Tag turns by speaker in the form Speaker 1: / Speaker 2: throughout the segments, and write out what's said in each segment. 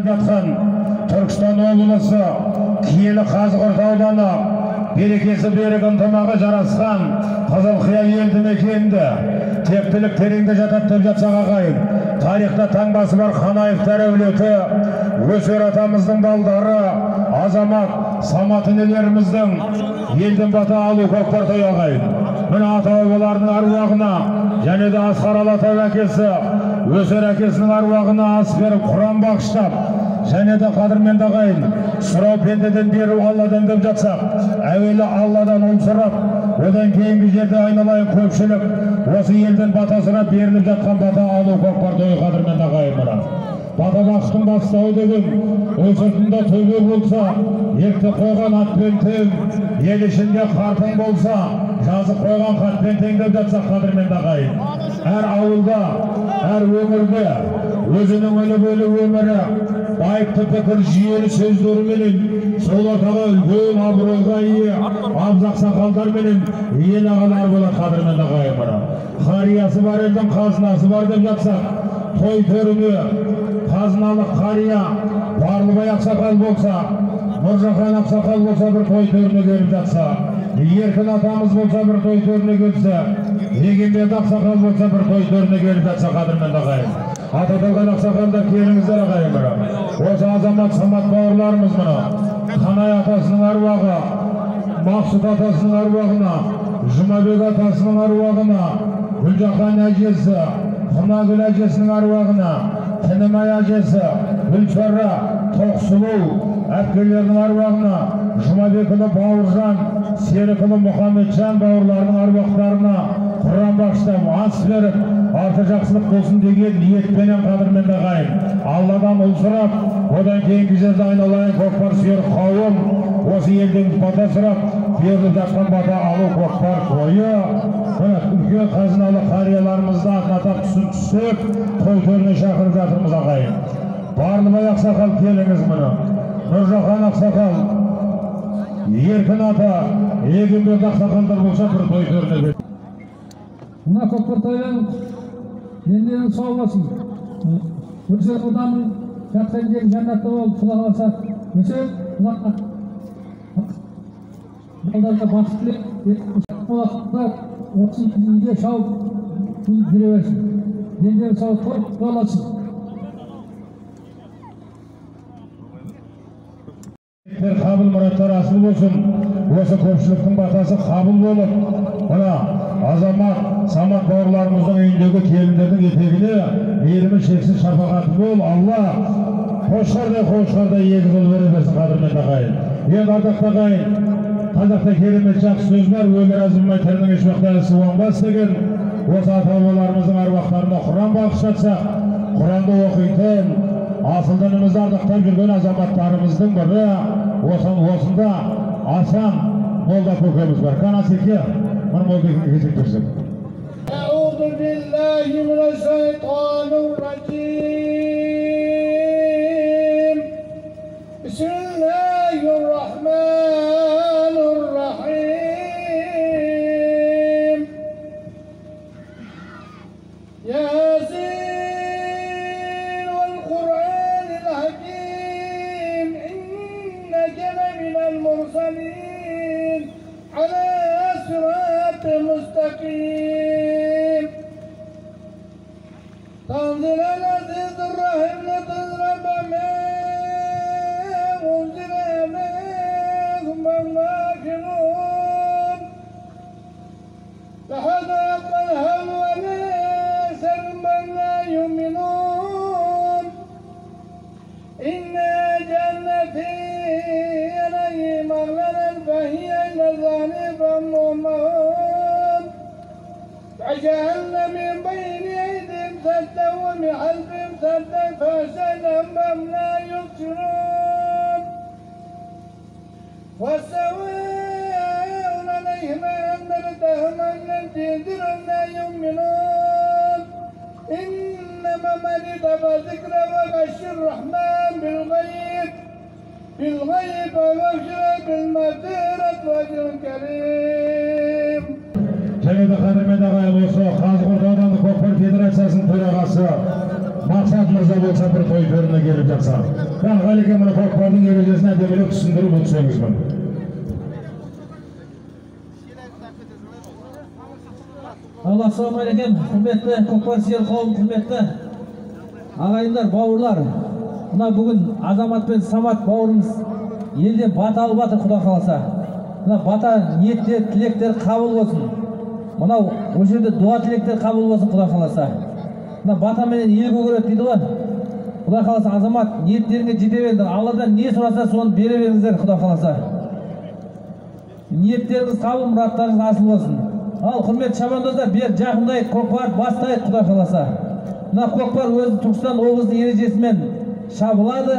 Speaker 1: жатқан Түркістан облысы Киелі Қазығұрт ауданы берекесі берік ынтымағы жарасқан Қызылқия елді мекенінде тектілік тереңде жатады деп жатсақ ағайын. Тарихта таңбасы бар Қанаевтар әулеті, өсер атамыздың балдары, Азамат, Самат інілеріміздің елдің бата алу көкпар той ағайын. Мына ата-бабаларының аруағына және де Асқар Алатау әкесі, өсер әкесінің аруағына ас беріп Құран бағыштап, және де қадірменді ағайын, сұрау пендеден беру Алладан деп жатсақ, әуелі Алладан ұл сұрап, одан кейінгі жерде айналайын көпшілік осы елден бата сұрап беріліп жатқан бата алу көкпар тойы қадірменді ағайын мұра. Бата бақыштың бастауы деген ой сыртында төбе болса, ерте қойған атпен тең, ел ішінде қартың болса, жазып қойған қатпен тең деп жатсақ қадірменді ағайын. Әр ауылда, әр өңірде өзінің өлі-бөлі өмірі, байыпты пікір жүйелі сөздеріменен сол ортаға үлкен абыройға ие абзақ сақалдарменен ел ағалар болады қадірменді ағайын мұра. Қариясы бар елдің қазынасы бар деп жатсақ, той төріне қазыналық қария Барлыбай ақсақал болса, Нұржахан ақсақал болса бір той төріне келіп жатса, Еркін атамыз болса бір той төріне келсе, Егенбек ақсақал болса бір той төріне келіп жатса қадірменді ағайын. Ататалған ақсақалдар келіңіздер ағайын мұра. Осы Азамат, Самат бауырларымыз мұра. Қанай атасының аруағы, Мақсұт атасының аруағына, Жұмабек атасының аруағына, Гүлжахан әжесі, Құнагүл әжесінің аруағына, Тінімай әжесі, Гүлшара, Тоқсұлу әпкелерінің аруағына, Жұмабекұлы Бауыржан, Серікұлы Мұхамеджан бауырларының аруақтарына Құран бағыштап, ас беріп, арты жақсылық болсын деген ниетпенен қадірменді ағайын. Алладан ұл сұрап, одан кейінгі жерде айналайын көкпар сүйер қауым, осы елдің бата сұрап, беріліп жатқан бата алу көкпар тойы. Үлкен қазыналы қарияларымызды атап түсіп, той төріне шақырып жатырмыз ағайын. Барлыбай ақсақал келіңіз мұны. Нұржахан ақсақал, Еркін ата, Егенбек ақсақалдар болса бір той төріне бер.
Speaker 2: Мына көкпар тойдан дендерің сау болсын. Өсек одан жатқан жер жәннатта болып құда қаласа, өсек құлаққа балдарға бақыт тілеп, уақытта 32 үйде шауып жүре берсін. Дендерің сау болсын.
Speaker 1: Қабыл мұраттар асыл болсын, осы көпшіліктің батасы қабыл болып, мына Азамат, Самат бауырларымыздың үйіндегі келіндердің етегіне мейірімі шексіз шапағаты бол, Алла қошқардай егіз ұл бере берсін қадірменді ағайын. Енді ардақты ағайын, қазақта керемет жақсы сөз бар, өмір азылмай тірінің ешуақта ісі оңбас деген, осы ата-бабаларымыздың аруақтарына Құран бағыштатсақ, Құранды оқитын, асыл дінімізді ардақтап жүрген азаматтарымыздың бірі осында Асан молда көкеміз бар. Канасеке, мұны молдекеге кезек берсек.
Speaker 3: Аузу биллахи минаш шайтанир раджим. Бисмиллахир рахманир рахим. Ясин المرسلين على صراط مستقيم تنزل العزيز الرحيم لتضرب ما أنزل إليكم والماكرون لحذاق الهم وليس من لا يؤمنون إنا جنتي مغللا فهي إلى الظالم فمهمون فجعلنا من بين أيديهم سدا ومن خلفهم سدا فأغشيناهم لا يبصرون وسواء عليهم أنذرتهم أم لم تنذرهم لا يؤمنون إنما من اتبع ذكر وغش الرحمن بالغيب ومغفرة بالمغفرة وأجر كريم.
Speaker 1: Және де қадірменді ағайын, осы Қазығұрт аудандық көкпар федерациясының төрағасы Мақсат Мырза болса бір той төріне келіп жатса. Қан Ғалеке мұны көкпардың ережесіне әдемілік түсіндіріп өтсеңізбін.
Speaker 2: Ассалаумағалейкум, құрметті көкпар сүйер қауым, құрметті ағайындар, бауырлар. Мына бүгін Азамат пен Самат бауырымыз елден бата алып жатыр, Құда қаласа. Мына бата ниеттер, тілектер қабыл болсын. Мынау осы жерде дуа тілектер қабыл болсын, Құда қаласа. Мына бата менен ел көгереді дейді ғой. Құда қаласа, Азамат ниеттеріңе жете беріңдер. Алладан не сұраса соны бере беріңіздер, Құда қаласа. Ниеттеріңіз қабыл, мұраттарыңыз асыл болсын. Ал құрметті шабандоздар, бер жақындайық, көкпар бастайық, Құда қаласа. Мына көкпар өзі Түркістан облысының ережесімен шабылады.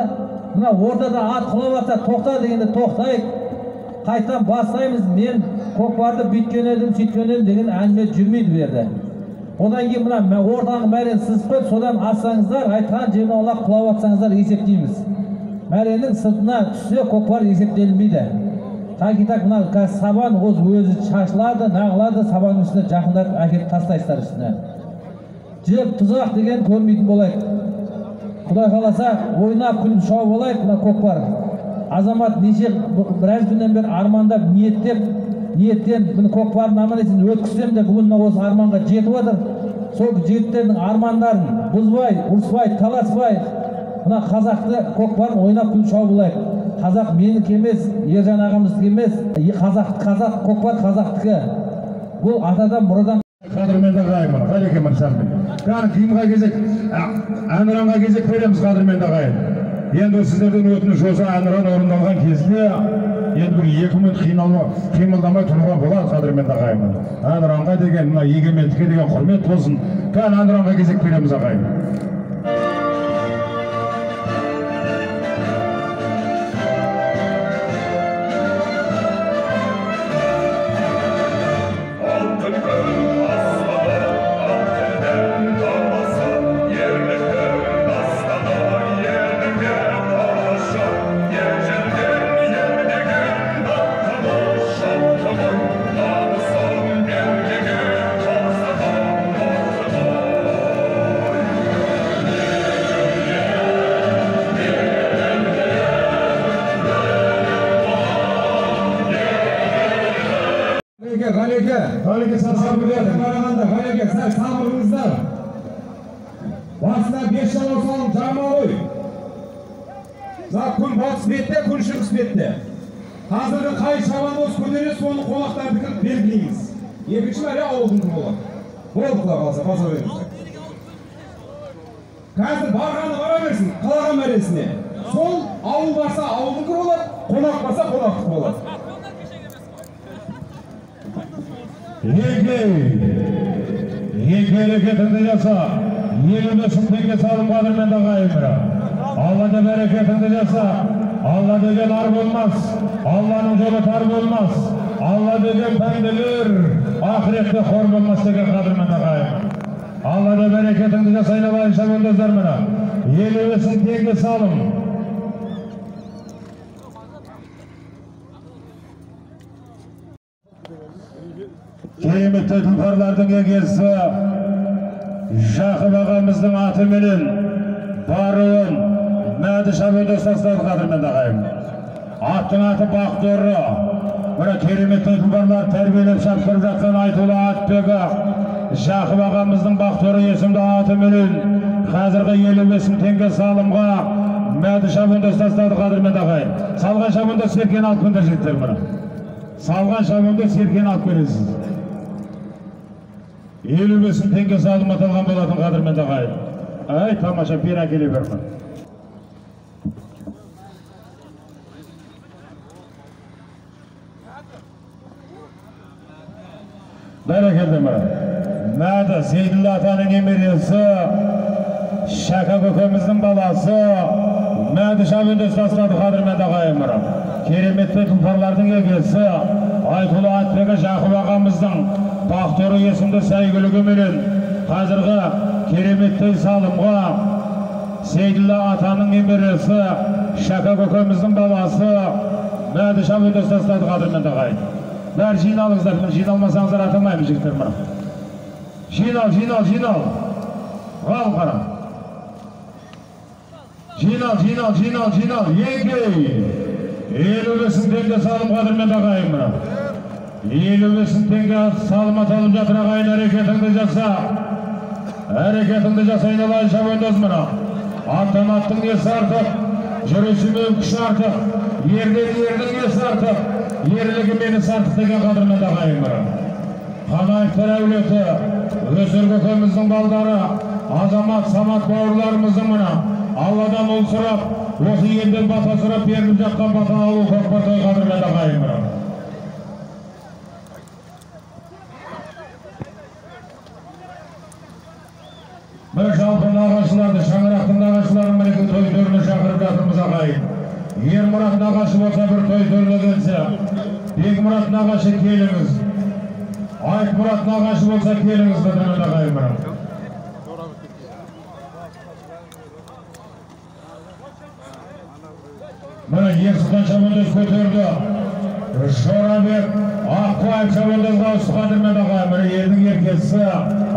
Speaker 2: Мына ортада ат құлап жатса, тоқта дегенде тоқтайық. Қайтадан бастаймыз. Мен көкпарды бүйткен едім, сөйткен едім деген әңгіме жүрмейді берді. Одан кейін мына ортаңғы мәрен сызып қойып, содан ассаңыздар, айтқан жеріне олақ құлап жатсаңыздар есептейміз. Мәреннің сыртына түссе көкпар есептелінбейді. Так мына сабан өзі шашылады, нағылады, сабанның үстіне жақындап әкеліп тастайсыздар үстіне. Жеп тұзақ деген көрмейтін болайық. Құдай қаласа, ойнап күліп шауып болайық мына көкпар. Азамат неше біраз күннен бері армандап, ниеттен мына көкпардың аман есен өткізсем де бүгін осы арманға жетіп отыр. Сол жігіттердің армандарын бұзбай, ұрыспай, таласпай, мына қазақты көкпарын ойнап күліп шауып болайық. Қазақ менікі емес, Ержан ағамыздікі емес, қазақ көкпар қазақтікі. Бұл атадан мұрадан
Speaker 1: Қадірменді ағайын, Ғалеке Мырзамен. Қан киімға кезек, әнұранға кезек береміз, қадірменді ағайын. Енді сіздердің өтініш осы әнұран орындалған кезде енді бір 2 минут қимылдамай тұруға болады, қадірменді ағайын. Әнұранға деген, мына егемендікке деген құрмет болсын. Қан әнұранға кезек береміз, ағайын. Ғалеке
Speaker 4: Ғалеке, сәл сабырыңыздар. Басына 5 жыл салым жарма ғой. Күн батыс бетте, күн шығыс бетте. Қазіргі қай шабандоз көтере соны қонақтарды белгілейміз. Екінші мәре ауылдың болады. Болды құда қалса, баса беріңіздер. Қазір барғаны бара берсін, қалаған мәресіне. Сол ауыл барса ауылдың болады, қонақ барса қонақтық болады.
Speaker 1: Екі әрекетіңді жаса, еліне сүмтеге салым қадірменді ағайымыра. Аллада бәрекетіңді жаса, Алла деген ар болмас, Алланың жолы тар болмас, Алла деген пәңділер, ақыретте қор болмас деген қадірменді ағайым. Аллада бәрекетіңді жасайын алайын шабандоздар мына. Еліне сүмтеге салым. Кереметті тұлпарлардың егесі Жақып ағамыздың аты менен баруын мәді шабандоз тастады, қадірменді ағайын. Аттың аты Бақтұры. Мына кереметті тұлпарлар тәрбиелеп шаптырып жатқан Айтулы Атбегі Жақып ағамыздың Бақтұры есімді аты менен қазіргі 55 теңге салымға мәді шабандоз тастады, қадірменді ағайын. Салған шабандоз серкен алып күндер жеттер мұны. Салған шабандоз серкен алып көресіз. 55 теңге салым аталған болатын, қадірменді ағайын. Ай, тамаша, бер әкеле бермін. Бәрекелді мұрат. Мәді Сейділі атаның немересі, Шәка көкеміздің баласы, мәді шабандоз тастады, қадірменді ағайын мұрат. Кереметті тұлпарлардың егесі, Айтулы Атбегі Жақып ағамыздың Бақтұры есімді сәйгілігі менен қазіргі кереметті салымға Сейділі атаның немересі, Шәка көкеміздің баласы, мәді шабандоз тастады, қадірменді ағайын. Бәрі жиналыңыздар, жиналмасаңыздар атылмаймын жігіттер мұра. Жинал. Ғал қара. Жинал. Еңкей. 55 теңге салым қадірмен ағайын мына. 55 теңге салым аталып жатыр ағайын, әрекетіңді жаса. Әрекетіңді жаса айналайын шабандоз мына. Аттың есі артық, жүрісімен күш артық, ердің есі артық, ерлігі мені сартық деген қадірмен ағайын мына. Қанайықтар әулеті, өсір көкеміздің балдары, азамат самат бауырларымыздың мына. Алладан ұл сұрап, осы елден бата сұрап беріліп жатқан бата алу көкпар той қадірмен ағайын мына. Бір жалпы нағашыларды, шаңырақтың нағашыларын мінекей той төріне шақырып жатырмыз ағайын. Ермұрат нағашы болса бір той төріне келсе, Бекмұрат нағашы келіңіз. Айтмұрат нағашы болса келіңіз қадірмен ағайын мына. Мына Ерсұлтан шабандоз көтерді. Жорабек Ақбаев шабандозға ауысты қадірмен ағайын. Мына елдің еркесі,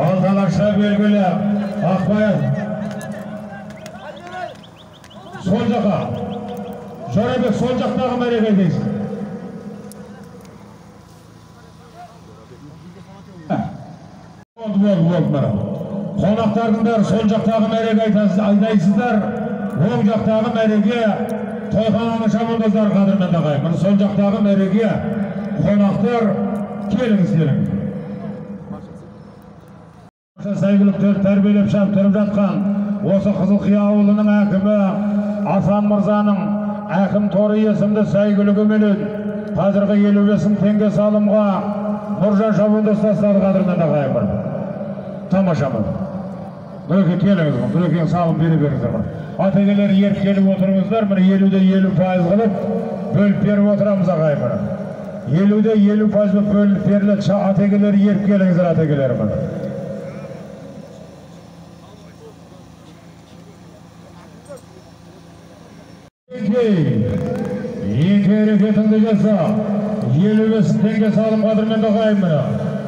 Speaker 1: алталақша белгілі Ақбаев. Сол жаққа. Жорабек сол жақтағы мәреге дейсің. Болды мына. Қонақтардың бәрі сол жақтағы мәреге айдайсыздар. Оң жақтағы мәреге тойхананың шабандоздар қадірмен ағайын. Мына сол жақтағы мәреге қонақтар келіңіз. Сәйгіліктер тәрбиелеп тұрып жатқан осы Қызылқия ауылының әкімі Асан Мырзаның әкім торы есімді сәйгілігі менен қазіргі 55 теңге салымға Нұржан шабандоз тастады қадірмен ағайын бар. Тамаша мына. Бүреке келіңіз, бүреке салым бере беріңіздер. Атегелер еріп келіп отырыңыздар, мына 50-де 50% қылып бөліп беріп отырамыз ағайын мына. 50-де 50% бөліп беріледі, атегелер еріп келіңіздер атегелер мына. Еңкей әрекетіңді жаса, 55 теңге салым қадірмен ағайын мына.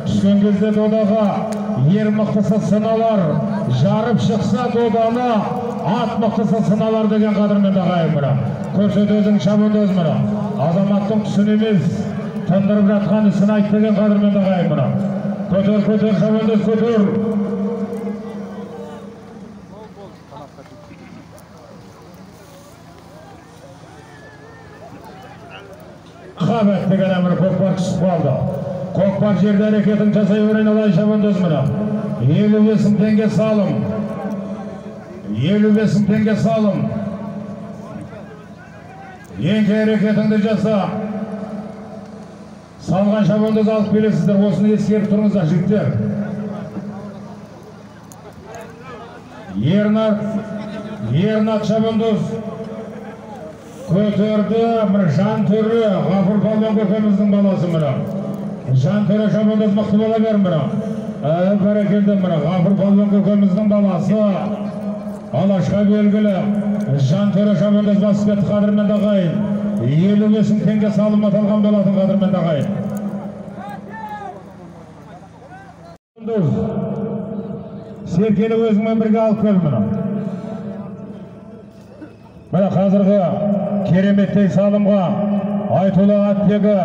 Speaker 1: Түскен кезде додаға ер мықтысы сыналар, жарып шықса доданы ат мықтысы сыналар деген қадірмен ағайын мына. Көрсетудің шабандоз мына. Азаматтың түсін емес, тындырып жатқан ісін айт деген қадірмен ағайын мына. Көтер шабандоз көтер. Қабет деген әмір көкпар түсіп қалды. Көкпар жерде әрекетін жасай өрен алай шабандоз мына. 55 теңге салым. 55 теңге салым. Еңкей әрекетіңді жаса. Салған шабандоз алып келесіздер, осыны ескеріп тұрыңыздар жігіттер. Ернат шабандоз көтерді, жан түрі Ғафыр Палуан көкеміздің баласы мына. Жан түрі шабандоз мықты бола бер мына. Бәрекелді мына. Ғафыр Палуан көкеміздің баласы алашқа белгілі. Жан түрі шабандоз басып кетті қадірмен ағайын. 55 теңге салым аталған болатын қадірмен ағайын. Серкені өзіңмен бірге алып кел мына. Мына қазіргі кереметтей салымға Айтулы аттегі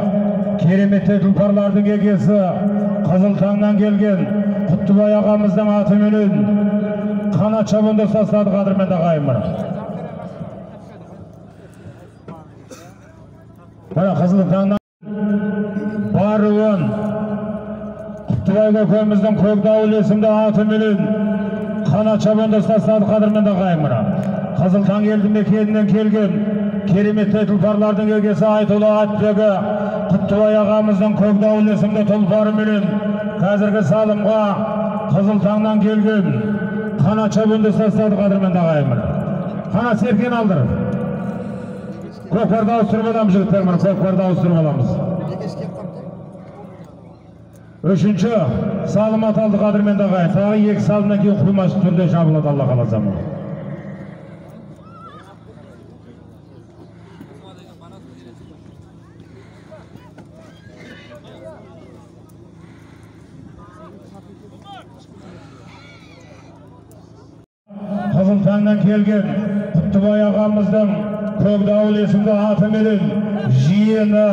Speaker 1: кереметтей тұлпарлардың егесі Қызыл таңнан келген Құттыбай ағамыздың атыменен қанат шабандоз тастады қадірмен ағайын мына. Мына Қызыл таңнан баруын Құттыбай көкеміздің Көкдауыл есімді атыменен қанат шабандоз тастады қадірмен ағайын мына. Қызыл таң елді мекенінен келген кереметтей тұлпарлардың егесі Айтулы аттегі Құттыбай ағамыздың Көкдауыл есімді тұлпары менен қазіргі салымға Қызыл таңнан келген қанат шабандоз тастады қадірмен ағайын мына. Қанат серкен алдыр. Көкпарды ауыстырып аламыз жігіттер мына, көкпарды ауыстырып аламыз. Үшінші салым аталды қадірмен ағайын. Тағы 2 салымнан кейін құймашы түрде жабылады Алла қаласа мына. Қызыл таңнан келген Құттыбай ағамыздың Көкдауыл есімді аты менен жиені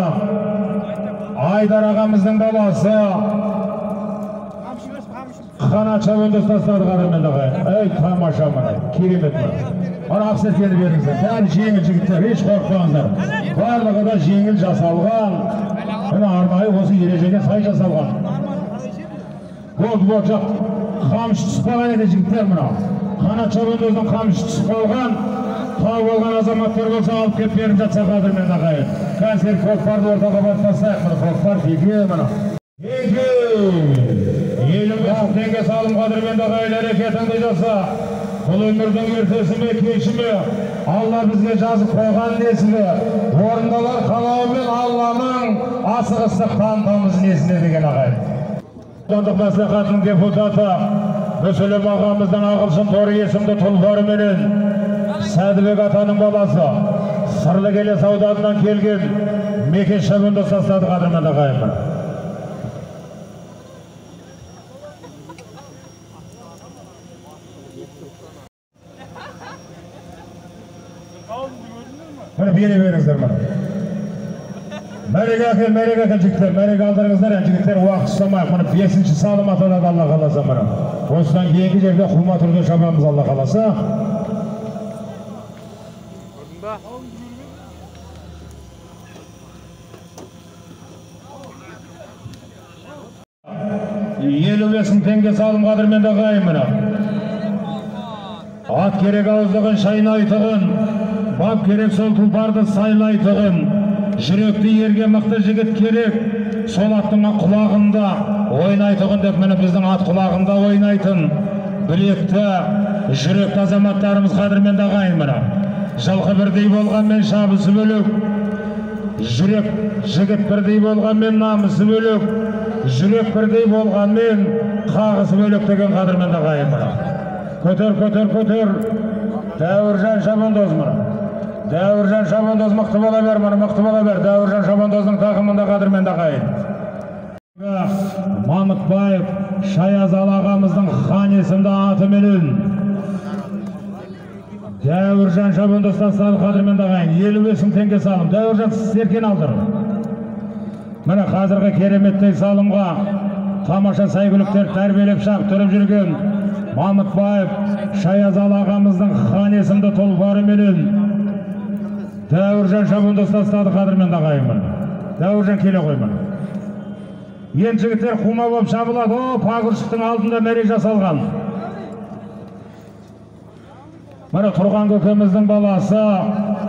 Speaker 1: Айдар ағамыздың баласы қанат шабуылды ұстастады қадірменді ағайын. Ей тамаша мына, керемет мына. Ана ақсеркені беріңіздер. Бәрі жеңіл жігіттер, еш қорықпаңыздар. Барлығы да жеңіл жасалған. Мына арнайы осы ережеге сай жасалған. Болды жақ қамшы түсіп қалған еді жігіттер мына. Қанат шабуылдың қамшы түсіп қалған. Тау болған азаматтар болса алып кеп беріп жатса қадірменді ағайын. Қазір көкпарды ортаға бастасақ, мына көкпар теге мына. Еліміз теңге салым қадірменді ағайын, әрекетіңді жаса. Бұл өмірдің ертесі ме, кеші ме, Алла бізге жазып қойған несігі, орындалар қалауымен Алланың асығыстық танытамыз несіне деген ағайын. Аудандық мәслихатының депутаты Мүсілім ағамыздың Ағылшын Торы есімді тұлпары менен Сәдібек атаның баласы Сырлы Келес ауданынан келген Мекеш шабуылды ұстастады қадірменді ағайын. Мына бере беріңіздер мына. Мәреге әкел жігіттер, мәреге алдырыңыздар, жігіттер уақыт ұстамайық. Мына 5-ші салым аталады Алла қаласа мына. Осыдан кейінгі жерде құлма түрде шабамыз Алла қаласа. $50.000 салым қадірменді ағайын мына. Ат керек ауыздығын шайнайтығын, бап керек сол тұлпарды сайлайтығын, жүректі ерге мықты жігіт керек, сол аттың құлағында ойнайтығын деп міне біздің ат құлағында ойнайтын білекті, жүректі азаматтарымыз қадірменді ағайын мына. Жылқы бірдей болғанмен шабысы бөлек, жүрек жігіт бірдей болғанмен намысы бөлек, жүрек бірдей болғанмен қағысы бөлек деген қадірменді ағайын мына. Көтер. Дәуіржан Шабандоз мына. Дәуіржан Шабандоз мықты бола бер мына, мықты бола бер. Дәуіржан Шабандоздың тақымында қадірменді ағайын. Мамытбаев Шаязал ағамыздың хан есімді аты менен Дәуіржан Шабандоз ұстастады қадірменді ағайын. $50.000 салым. Дәуіржан серкен алдыр. Міне қазіргі кереметтей салымға тамаша сәйгүліктер тәрбиелеп шақтырып жүрген Мамытбаев Шаязал ағамыздың хан есімді тұлпары менен Дәуіржан шабуылды ұстастады қадірменді ағайын. Дәуіржан келе қоймын. Ен жігіттер құма болып шабылады. О, пагүршіктің алдында мәре жасалған. Мына тұрған көкеміздің баласы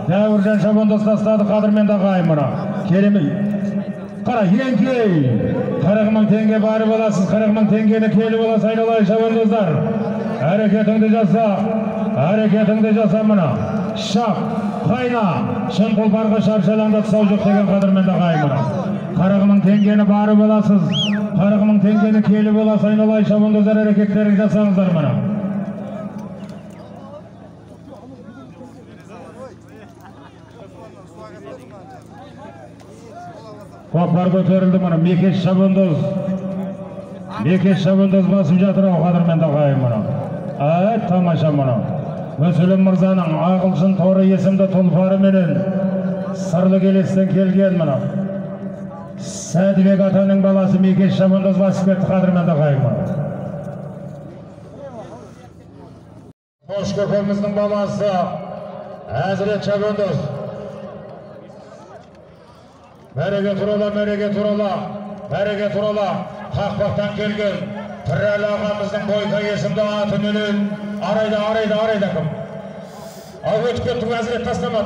Speaker 1: Дәуіржан шабуылды ұстастады қадірменді ағайын. Керемет. Қара, еңкей! 40.000 теңге бары боласыз, 40.000 теңгені келі боласы айналай шабандоздар. Әрекетіңді жаса мына. Шап, қайна, шын тұлпарға шаршалаңда тұсау жоқ деген қадірменді ағайын мына. 40.000 теңгені бары боласыз, 40.000 теңгені келі боласы айналай шабандоздар, әрекеттерін жасаңыздар мына. Көкпар көтерілді мына. Мекеш шабандоз басып жатыр қадірменді ағайын мына. Тамаша мына. Мүсілім мырзаның Ағылшын Торы есімді тұлпары менен Сырлы Келестен келген мына. Сәдібек атаның баласы Мекеш шабандоз басып кетті қадірменді ағайын мына. Қош көкеміздің баласы Әзірет шабандоз. Мәреге тұрала, қақпақтан келген Пірәлі ағамыздың Бойка есімді аты менен арайда кім. Ал өтіп кеттің Әзірет, тастама.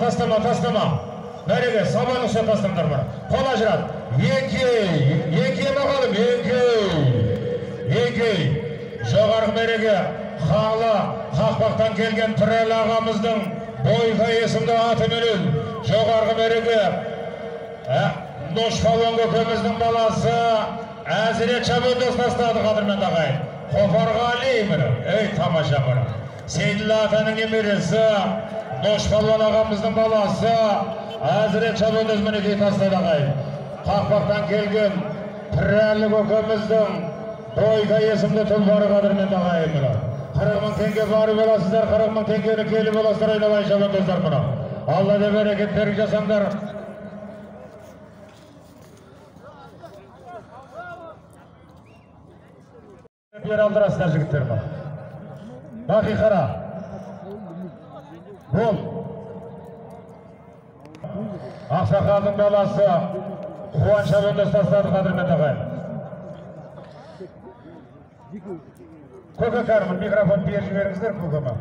Speaker 1: Мәреге сабаны ұса тастамдар мына. Қол ажырат. Еңкей мағалым, еңкей. Жоғарғы мәреге қалы қақпақтан келген Пірәлі ағамыздың Бойка есімді аты менен жоғарғы мәреге Ношпалуан көкеміздің баласы Әзірет шабуылды ұстастады қадірменді ағайын. Қопарғали міне. Тамаша міне. Сейділі атаның немересі Ношпалуан ағамыздың баласы Әзірет шабуылды мінекей тастады ағайын. Қақпақтан келген Пірәлі көкеміздің Бойка есімді тұлпары қадірменді ағайын міне. 40 мың теңге барып боласыздар, 40 мың теңгені келіп боласыздар, айналайын шабандоздар мұны. Алла да берекет берік жасаңдар. Бер алдырасыздар жігіттер мұны. Бақи қара. Бол. Ақсақалдың баласы Қуан шабандоз тастады қадірмен ағайын. Көке Кармын, микрофон беріп жіберіңіздер көкеме.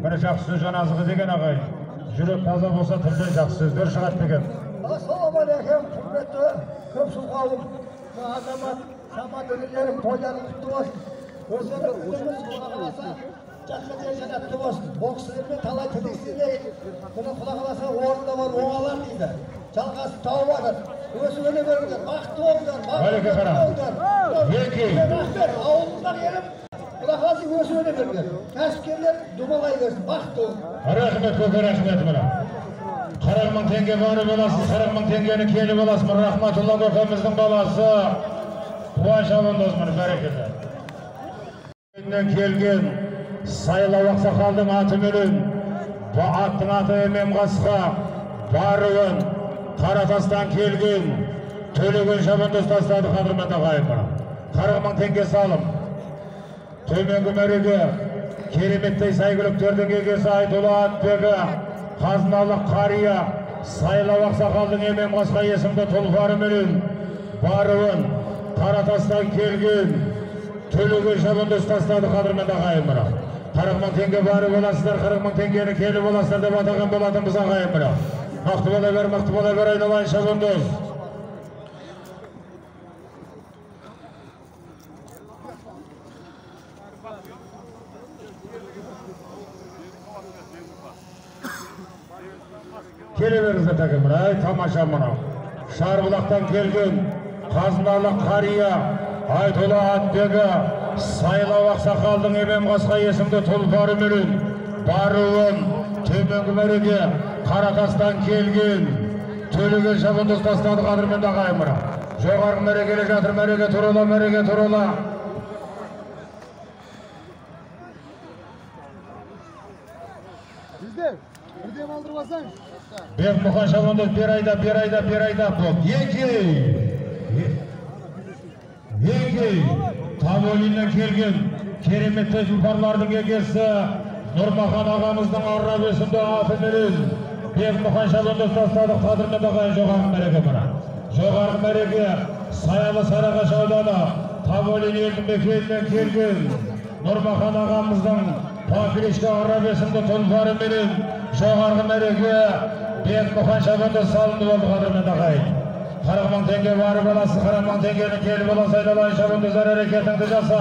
Speaker 1: Міне жақсы сөз жаназығы деген ағайын. Жүрек таза болса тілден жақсы сөздер шығады деген.
Speaker 3: Ассалаумағалейкум, құрметті көпшіл қауым, азамат, самат өнерлерім, тойларың құтты болсын. Өздері күтіміз құда қаласа, жақсы жанатты болсын. Боксылармен талай тілексіздер, бұны құда қаласа орында бар оңалар дейді. Жалғасын тауып жатыр. Өсі өне беріңдер, бақытты болыңдар,
Speaker 1: Бәлеке қара. Еке.
Speaker 3: Рахмет, ауылымыздан елім, құда қаласы өсі өне беріңдер. Кәсіпкерлер думалай берсін, бақытты болыңдар.
Speaker 1: Рахмет көке, рахмет мұна. 40 мың теңге барып боласыз, 40 мың теңгені келіп боласыз. Рахматулла көкеміздің баласы Қуан шабандоз мұны бәрекелді. Келген сайлау ақсақалдың аты менен, аттың аты Емем Қасқа, Баруын, Қаратастан келген Төлеген шабандоз тастады қадірмен ағайын мұны. 40 мың теңге салым. Төменгі мәреге кереметтей сәйгүліктердің егесі Айтолы Атбегі, қазыналық қария, сайлау ақсақалдың Емем Қасқа есімді тұлғары менен, Баруын, Қаратастан келген Төлеген шабандоз тастады қадірмен ағайын мұны. 40 мың теңге барып боласыздар, 40 мың теңгені келіп боласыздар деп атаған болатынбыз ағайын мұны. Мықты бола бер, айналайын шабандоз. Келе беріңіздер тәке мұны, ай тамаша мұны. Шарбұлақтан келген қазыналық қария, Айтолы Атбегі, сайлау ақсақалдың Емем Қасқа есімді тұлғары менен, Баруын, төменгі мәреге Қаратастан келген Төлеген шабандоз тастады қадірмен ағайын мұны. Жоғарғы мәрегелі жатыр, мәреге тұрыла.
Speaker 3: Біздер, бірден алдырмасаң.
Speaker 1: Бек Мұқан шабандоз бер айда бұл. Еке, Таволиннен келген кереметті жұлпарлардың егесі Нұрмахан ағамыздың аррап есімді аты менен Бек Мұқан шабандоз тастады қадірмен ағайын жоғарғы мәреге мұна. Жоғарғы мәреге Саялы Сарыағаш ауданы Таволин елді мекенінен келген Нұрмахан ағамыздың Папелешка аррап есімді тұлғары менен жоғарғы мәреге Бек Мұқан шабандоз салынды болды қадірмен ағайын. 40 мың теңге барып боласыз, 40 мың теңгені келіп боласыз, айналайын шабандоздар әрекетіңді жаса.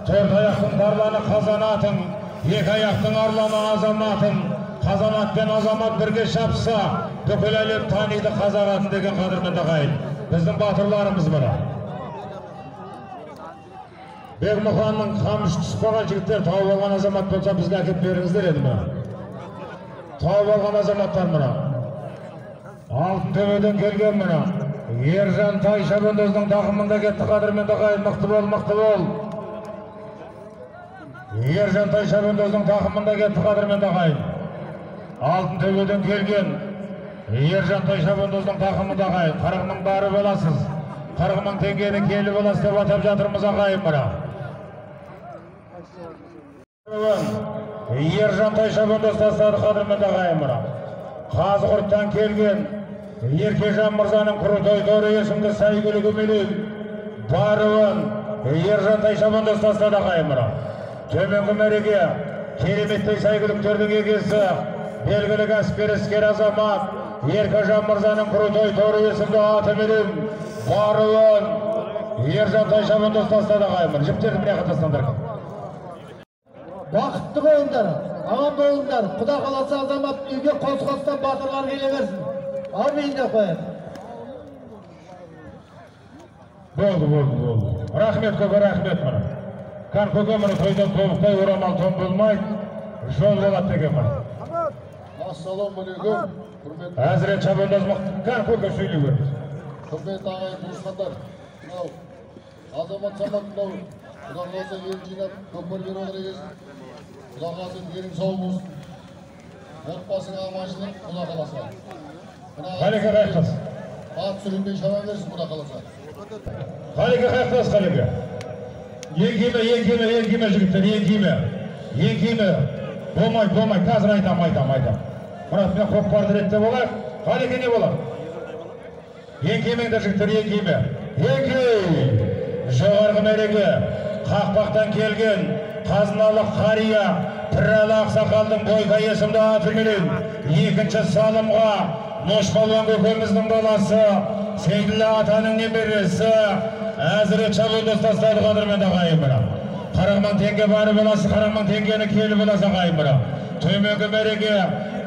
Speaker 1: 4 аяқтың тарланы қазанатың, 2 аяқтың арланы азаматың, қазанат пен азамат бірге шапса, бүкіл әлем таниды қазақ атын деген қадірмен ағайын. Біздің батырларымыз мұны. Бек Мұқанның қамыш түсіп қалған жігіттер тауып алған азамат болса бізге әкеп беріңіздер еді мұны. Тауып алған азаматтар мұны. Алтын төбеден келген мұны. Ержан Тай шабандоздың тақымында кетті қадірмен ағайын, мықты бол. Ержан Тай шабандоздың тақымында кетті қадірмен ағайын. Алтын төбеден келген Ержан Тай шабандоздың тақымында ағайын. 40 мың барып боласыз. 40 мың теңгені келіп боласыз деп атап жатырмыз ағайын мұна. Ержан Тай шабандоз тастады қадірмен ағайын мұна. Қазығұрттан келген Еркежан мырзаның Құрылтай торы есімді сәйгүлігі менен Баруын Ержан Тай шабандоз тастады ағайын мұна. Төменгі мәреге кереметтей сәйгүліктердің егесі белгілі кәсіпкер іскер азамат Еркежан мырзаның Құрылтай торы есімді аты менен Баруын Ержан Тай шабандоз тастады ағайын мұна. Жіптерді міне қатастандар.
Speaker 3: Бақытты болыңдар, аман болыңдар. Құда қаласа азамат үйге қос-қостан батырлар келе берсін. Амин деп қояды.
Speaker 1: Болды. Рахмет көке, рахмет мұны. Қан көке мұны тойдан толықтай орамал том болмайды. Жол болады деген мұны.
Speaker 3: Ассалаумағалейкум.
Speaker 1: Әзірет шабандоз мықты. Қан көке сөйлей беріңіз.
Speaker 3: Құрметті ағайын туысқандар. Азамат
Speaker 5: Құда қаласа ел жинап, көкпар беріп отыр екенсің. Құда қаласа денің сау болсын. Отбасыңа аманшылық, құда қаласа.
Speaker 1: Қалеке қайқыз.
Speaker 5: Ат сүрінбей шаба берсін, құда қаласа.
Speaker 1: Қалеке қайқыз, қалеке. Еңкеме жігіттер, еңкеме. Болмай, қазір айтам. Мұрат, мен көкпарды ретте болайық. Қалеке не болады? Еңкемеңді жігіттер, еңкеме. Жоғарғы мәреге, қақпақтан келген қазыналық қария, пірәлі ақсақалдың бойқа есімді атыменен екінші салымға Ношпалуан көкеміздің баласы, Сейділі атаның немересі, әзірет шабуылдас тастады қадырмен ағайын. 40 мың теңге бары баласы, 40 мың теңгені келі баласы ағайын. Төменгі мәреге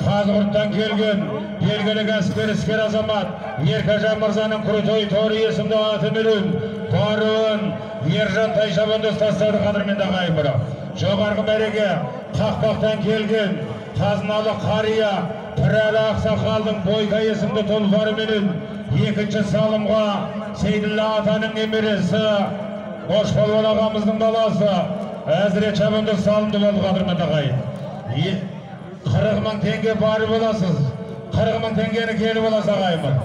Speaker 1: Қазығұрттан келген белгілі кәсіпкер іскер азамат Еркежан мырзаның Крутой Торы есімді атыменен баруын Ержан Тайшабандос тастады қадырмен ағайын. Жоғарғы мәреге қақпақтан келген қазыналық қария пірәлі ақсақалдың бойқа есімді тұлпарыменен екінші салымға Сейділі атаның немересі Ношпалуан ағамыздың баласы әзірет шабандос салымды болды қадырмен ағайын. 40 мың теңге бары боласыз. 40 мың теңгені келі боласы ағайын.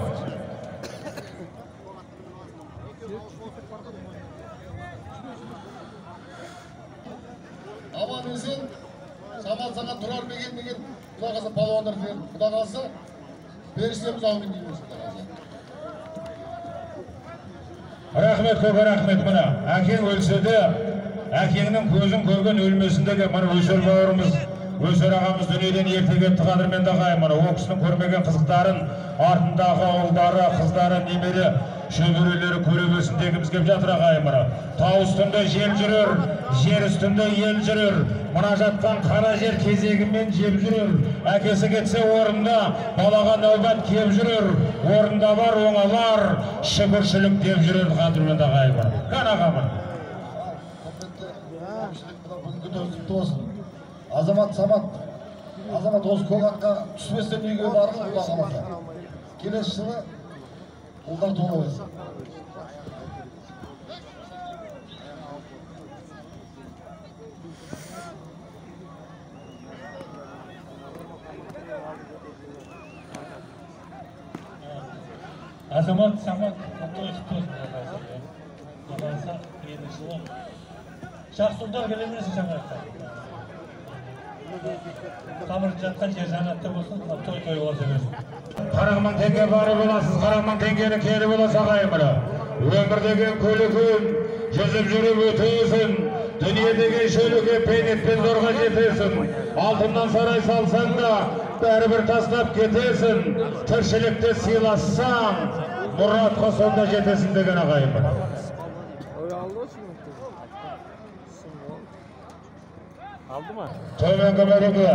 Speaker 5: Аман есен, Самат тұрар беген деген құда қалса палуандар деген құда қалса берістеміз аумин дейміз құда қалса.
Speaker 1: Рахмет көбі рахмет мұна. Әкең өлсе де, әкеңнің көзін көрген өлмесіндегі мұны өсер бауырымыз, өсер ағамыз дүниеден ерте кетті қадырмен ағайын. О кісінің көрмеген қызықтарын, артындағы ұлдары, қыздары, немере, шөберелері көре білсін дегіміз кеп жатыр ағайын. Тау үстінде жел жүрер, жер үстінде ел жүрер. Мұна жатқан қара жер кезегімен жеп жүрер. Әкесі кетсе орында, балаға нәубет кеп жүрер. Орында бар оңалар, шүкіршілік деп жүрер қадырмен ағайын. Қан ағамын.
Speaker 5: Бүгінгі дөздікті болсын. Азамат Самат осы көк атқа түспестен үйге барып құда қаласа. Келесі жылы ұлдар толы өсін.
Speaker 6: Азамат Самат той құтты болсын. Қаласа енді жылы. Жақсы ұлдар келемесі жаңарықта. Тамыр жатқан жер жанатты болсын, той болса берсін.
Speaker 1: 40 мың теңге бары боласыз, 40 мың теңгені келі боласы ағайын. Өмір деген көлігін жүзіп жүріп өтесін, дүние деген шөліге пейнетпен зорға жетесін. Алтыннан сарай салсаң да, бәрібір тастап кетесін. Тіршілікті сыйлассаң, мұратқа сонда жетесін деген ағайын. Төменгі мәреге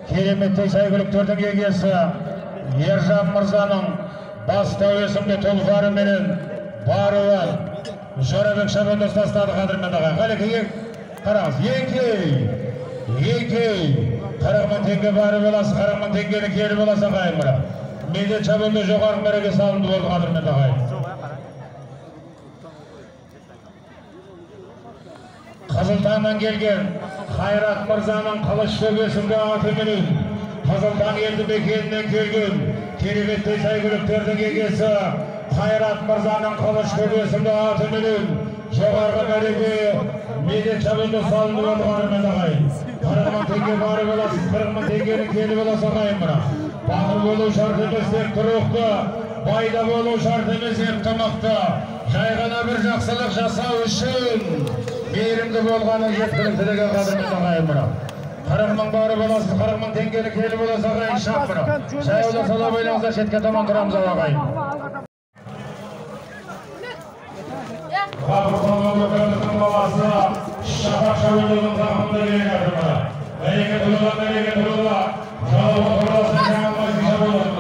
Speaker 1: кереметтей сәйгүліктердің егесі Ержан мырзаның бастау есімді тұлпарыменен баруы Жорабек шабандос тастады қадырмен ағайын. Қалекеге қараңыз, еңкей 40 мың теңге бары боласы, 40 мың теңгені келі боласы ағайын. Медет шабандос жоғарғы мәреге салынды болды қадырмен ағайын. Қызылтаңнан келген Қайрат мырзаның қылыш төбесінде атыменен Қызылтаң елді мекенінен келген кереметтей сәйгүліктердің егесі Қайрат мырзаның қылыш төбесінде атыменен жоғарғы мәреге медет шабандос салынды болды қадырмен ағайын. 40 мың теңге бары боласыз, 40 мың теңгені келі боласы ағайын. Бақыр болу шарт емес деп тұрықты, байда болу шарт емес деп тымықты. Жай ғана бір жақсылық жасау үшін мейірімді болғаны жеткілікті деген қадырмен ағайын. 40 мың бары боласыз, 40 мың теңгені келі боласы ағайын. Шап мұра. Жайылы сала бойлаңыздар, шетке таман тұрамыз ағайын. Қабырқанға көкеміздің баласы Шапақ шабуылдың тақымды келген жатыр. Мәреке тұлыла. Жалауы тұрасы жаңалмай шабуылдың.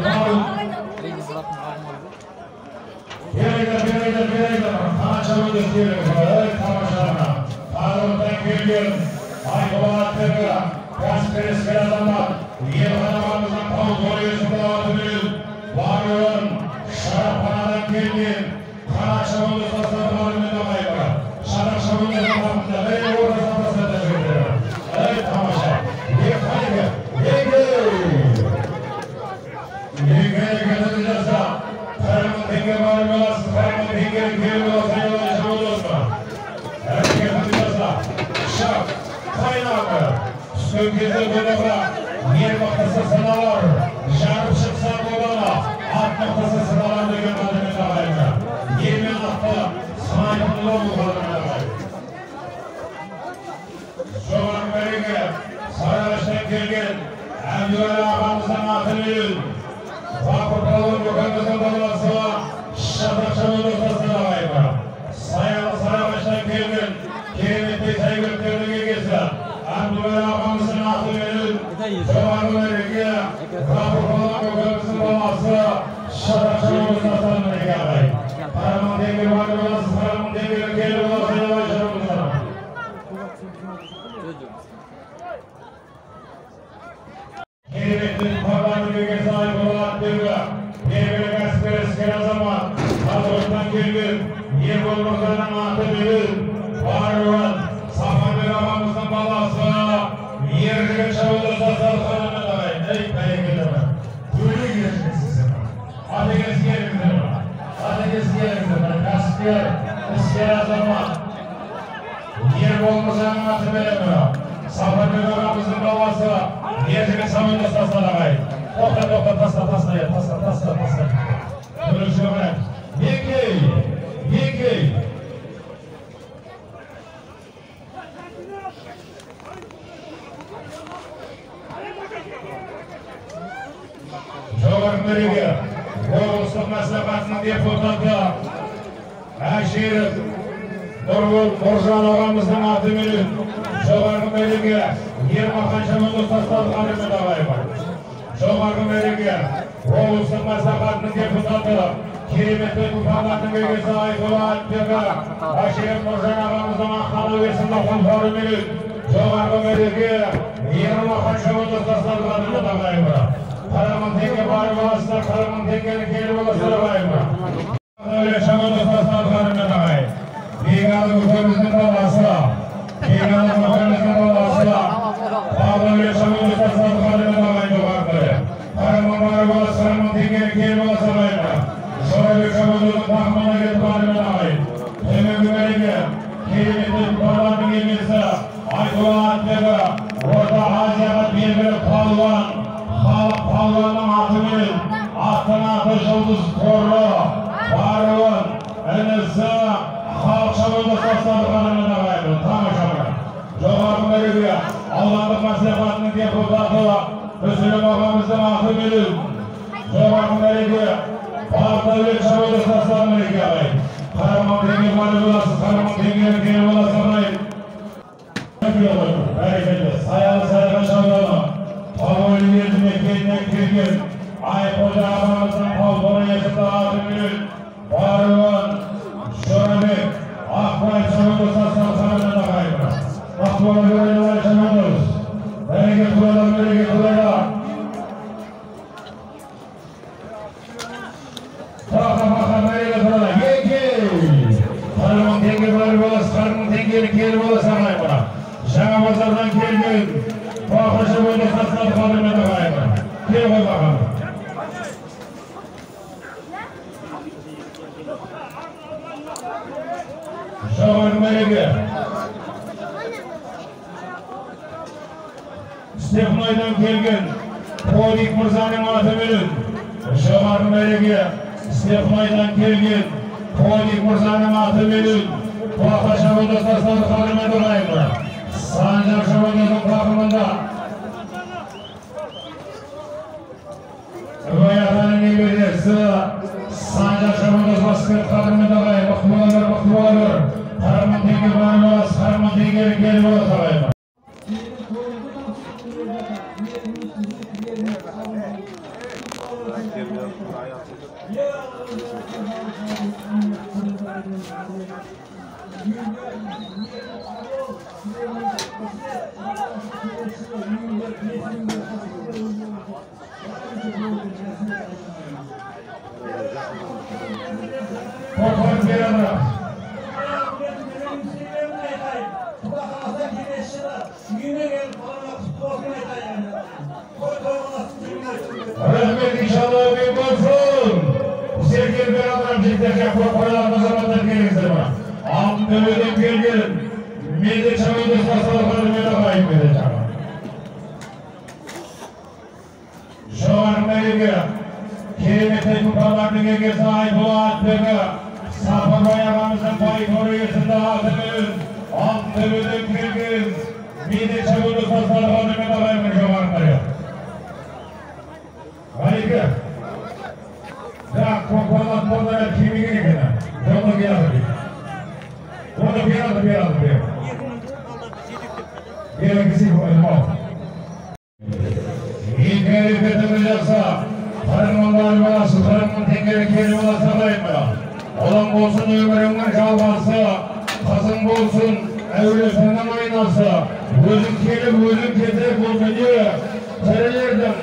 Speaker 1: Берейді. Қанша өндес келіңіз. Тамашағына. Қазығырттан келген Айқұлаттығы кәсіпкер іскер азамат Елхан ағамыздың Пау Торы есімді атымен баруын шарапханадан келген Қарақшабанды тастады қадырмен ағайын. Шарапханада Hareketini yasa. Karımın tenge var olası, karımın tenge geri olası yavaş olursa. Hareketini yasa. Şak, kaynakı. Söküzü dolabra. Yer noktası sınalar. Jarıp çıksa dolana. Alt noktası sınalarını gönderdiğini dağayla. Yemin hatta sahipli olmalarını dağayla. Çoğun verigi. Sarılaştan gelgen. Emdüveli ağamızdan atılıyın. Vakıftalığın yukarımızın dolması var. Şatakşanın ortasına dağayla. Sayalı Sarılaştan gelgen. Kerimetli saygıtlarını geçse. Emdüveli ağamızdan atılıyın. Çoğun verigi. Vakıftalığın yukarımızın dolması var. Şatakşanın ortasına dağayla. Karaman demir var olası, karaman demir geri olası yavaş olursa. Kerimetli parlanı göğe sahip olan devre. Devre gasperi zaman. Hazırlıktan gelgin. Yer olmazlardan atı bilir. Varıvan. Safandır ağamızın balası. Yerine çavulursa sarıkanına dağayın. Ey kayıklıdır. Böyle gireceksiniz sen. Ateşi yerimizdir. Ateşi yerimizdir. Gasperi. İsker zaman. Yer olmazlardan atı bilir. Safandır ağamızın balası. Yerine çavulursa sarıkanına. Tokta tasla ya. Tasla. Kırışı bırak. Yekey. Çoğun verigi. Oğuzluk Maslakası'nın deputatı. Aşirif. Nurgul Nurcan ağamızın atı mülün. Çoğun verigi. 20 kançamın ustastası hanımı da var. Çoğun verigi. Oğuzluk Maslakası'nın deputatı. Kerimetli tutanatın göğesi ait olan tepki. Aşirif Nurcan ağamızın akhalı versin lafın farı mülün. Çoğun verigi. 20 kançamın ustastası hanımı da var. Karaman tenge bari olasılar, karaman tengenin geri olasılar var mı? Öyle şaman ustaslar karımda dağay. Ligalı ülkemizin balası. Öyle şaman ustaslar karımda dağay yukarıda. Karaman bari olasılar, karaman tengenin geri olasılar var mı? Şöyle şaman ustaslar tahmana gelip karımda dağay. Hemen güvenlige, kelimetin parlarının gelmesi, Aydoğan Atbega, orada Haziyakat bir palvan, Palvanın atının, atın atı yıldız korlu, varlığın, enesi, halk şabında saslarlıklarını da kaybı, tam aşamı. Çoğarın veriliyor, Allah'ın Maslakası'nın deputatı, Müslüm ağamızın atı bilin. Çoğarın veriliyor, Bağırtaylık şabında saslarını kaybı. Karaman tengir varı bulası, Karaman tengirin geri bulası kaybı. Bereketli, sayalı sayılan şabdana. Pavul yerine kendinden girgin. Ayıp Hoca ağamızın paltonu yaşında atı bilin. Varlığın, Şörebek, Akbay Çamıdır Saslan Sanatına da kaybı. Akbay Çamıdır Çamıdır. Bereket kurada. Baka bereket kurada. Yeki. Karımın tengi bari bolası, karımın tengini keri bolası kaybı. Şaha pazardan gelgin. Bakışı boyda Saslan Sanatına da kaybı. Gel koy bakalım. Şahan Meleke. Stefnoy'dan gelgen Podik Mırza'nın atı bilin. Şahan Meleke. Stefnoy'dan gelgen Podik Mırza'nın atı bilin. Baka şabında tasarı kalime durayım. Sancak şabındasın bakımında. Rüyatanın emirisi. Sancak şabındasın baskı kalime durayım. Bakmıyorlar. Karaman tengir var olas, karaman tengir geri olas alayım. Korkun bir yana. Rahmet inşallah belge. Keremete kupalarının egesi Aybulat Bege. Safarбай ağamızın payı koruyusunda altı bölüm Kırgız. Mide çabulu sasları önüme dalaymış olanları. Harika. Ya kopalat bunlara kimi gerekene? Onu bir aldı. Onu bir aldı. Gerekisi koydum al. İlk hareketimiz yapsa, Karımın balası, karımın tengeri keli balası kayma. Olan bolsun ömrümün çalması, kazın bolsun, evlesinden oynasa, gözün kelip, gözün ketek olmayı, terlerden,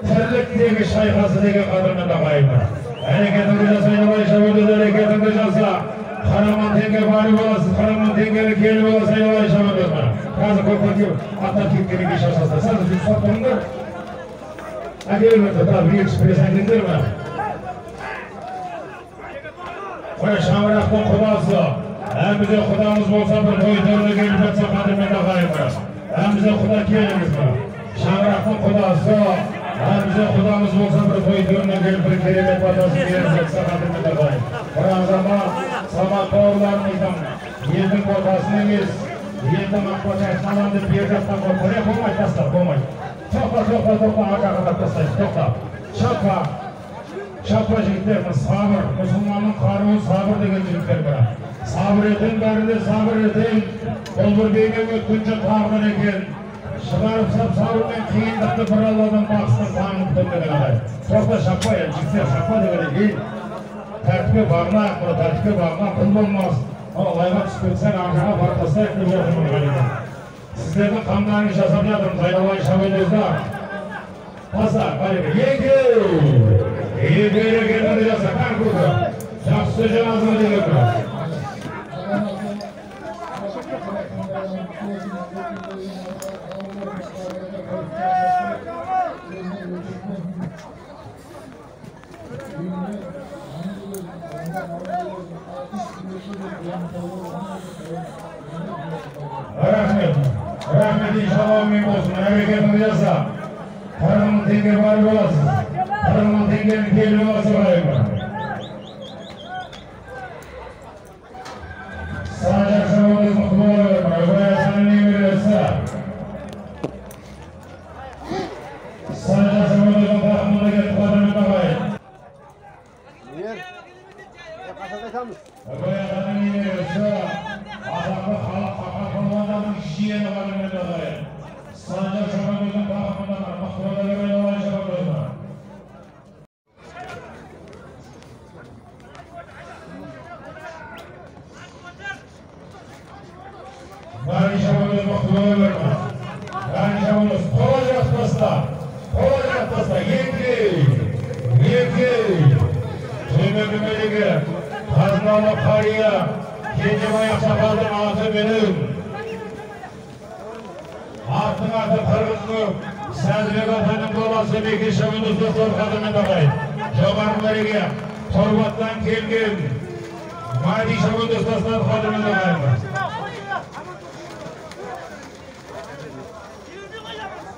Speaker 1: terlikteki şayhasıdaki kadını da kayma. Hareketimiz yapsa, yavaşa vurdu, hareketimiz yapsa, Karımın tengeri bari balası, karımın tengeri keli balası, yavaşa vurdu. Kazı korkak gibi, hatta kimkini geç asasında, sadece satırındır. Akhirnya tetap ekspresen dindirme. Koy şamrakın kudası. Hem bize kudamız olsa bir koyduğunu gelip etse kadimine kayımız. Hem bize kuda kelimiz mi? Şamrakın kudası. Hem bize kudamız olsa bir koyduğunu gelip bir kerimet batası gelip etse kadimine kayımız. Kur'an zaman sabah doğrularımızdan yedim kotasını biz. Yedim akbaşaklanandı bir yerden korkuya koymay taslar koymay. Topla arka kadar taslayın, topla. Şapka jigitlerimiz sabır, Müslümanın karığı sabır degen jigitler var. Sabır edin, bärinde sabır edin. Olbur beygen ötkünce tağdan eken. Çıkarıp sabırmen kıyındıklı bir Allah'dan baksın tanıp döndegen alay. Topla şapka ya, jigitler şapka degen değil. Tertibe bağına, bunu tertibe bağına kıl olmaz. Olayga çıkırsan arkağa bartasa ekli borcunu verin. Sizlerden kandan iş yasamayalım, Zaynalay Şabeylez'de. Pazar, bari Yege gelmedi yasa, kan kurdu. Şahsı cenazını diyordu. Rahmet inşallah mühim olsun. Hareketini yasa. Karımın tengeri bari olasın. Karımın tengerini kelime olası varayım ben. Sadece akşamımız mutlu olalım. Buraya sana ne verirse. Sadece akşamımızın takımında getirip adını bakayım. Buraya sana ne verirse. Adamı halk fakat olmadan kişiye adını bakayım. Sadece akşamımızın takımında var. Makroda göre yavaş yapıyorlar. Bari şamımız makroda verme. Bari şamımız kolacak pasta, yenge. Tüymekümeliği, Haznalı Kariye, Kendi bayak çapaldım ağzı benim. Artık kırgınlık, Sezbek Atan'ın babası Bekir Şam'ın dostlar kadını bakayım. Çoban Beri'ye, Torbat'tan geldim. Madi Şam'ın dostlar kadını bakayım.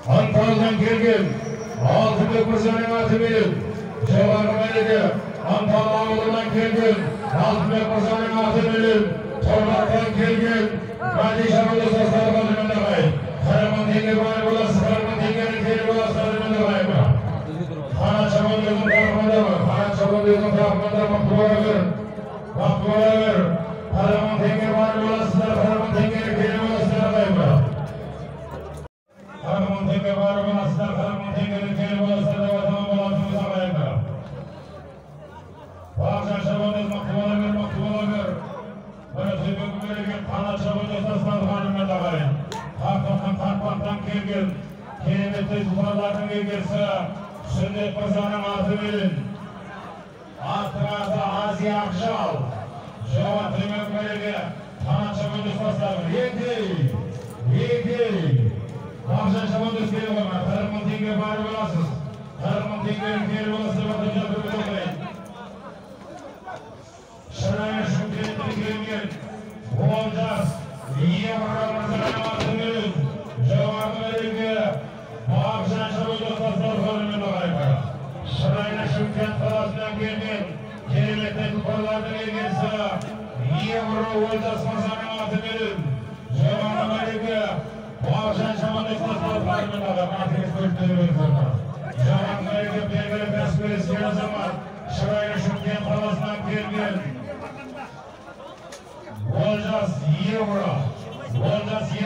Speaker 1: Antal'dan geldim. Altınlık Mısır'ın atı benim. Çoban Beri'ye, Antal Ağlı'dan geldim. Altınlık Mısır'ın atı benim. Torbat'tan geldim. Madi Şam'ın dostlar kadını bakayım. Karımın tengeri var bulası, karımın tengerin keli bulası adını da kayma. Kana çaban gözün tarafında mı? Kana çaban gözün tarafında mı? Makbula ver. Karımın tengeri var bulası, karımın tengerin keli bulası da kayma. Karımın tengeri var bulası, karımın tengerin keli bulası da vatanın bulasını da kayma. Bakşan çaban göz makbula ver. Böyle tüybükü verirken kana çaban göz aslan karımın da kayma. Karpaktan kelgen, kelimette yukarılardan gelgesi, sünnet kızanın adı verin. Artırası Aziye Akşal, Java Tüymek Melege, Tanan Çabandüz Pasları, Yeki. Bakşan Çabandüz keli olma, Karımın Tengeri bari olasız. Karımın Tengerin keli olası vatanca bir olmayın. Şıraya şükretin gelgen, bu olacağız. İyi Ramazan'a atılır. Cevabı verildi. Akşam şabıda tasarrularını da kaybar. Şükran Kalası'na geldim. Kelimetten tutarlardan ilgisi. Евро Олжасмасаның аты беріп, жоғары мәлігі, Бақшан Шаман Исмасал Қармындағы қатыңыз көрттері өздірді. Жоғары мәлігі белгілі кәсіпкер іскер азамат, Шырайлы Шымкент қаласынан келген. Олжас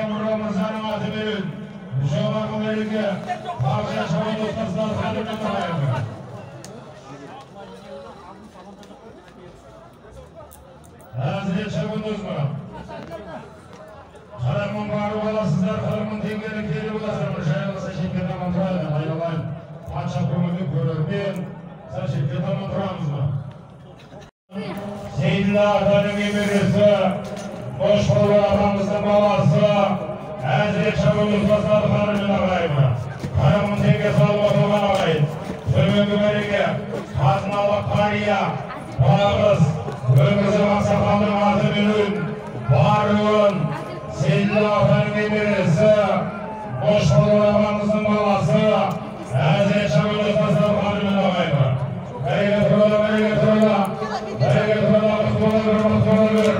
Speaker 1: Евро мырзаның аты беріп, жоғары мәлігі, Бақшан Шаман Исмасал Қармындағы. Әзірет шабындыз мұра. Қарамын барып аласыздар, қарамын теңгені келіп оласыздар. Жайылыса шекке таман тұрады, айналайын. Патша көңілді көрермен, шекке таман тұрамыз ба. Сейділі атаның емересі, Қошқолы ағамыздың баласы, әзірет шабындыз бастады қарымын ағайымы. Қарамын теңге салып отырған ағайын. Төменгі бәреге, қазыналы қария, бағыз, Өмірзі Ақсақалдың аты менің баруын, Сейділі атаның емересі, Қошқолы ағамыздың баласы, әзірет шабындыз бастады қарымын ағайымы. Бәреге тұрда, мықтолы бір,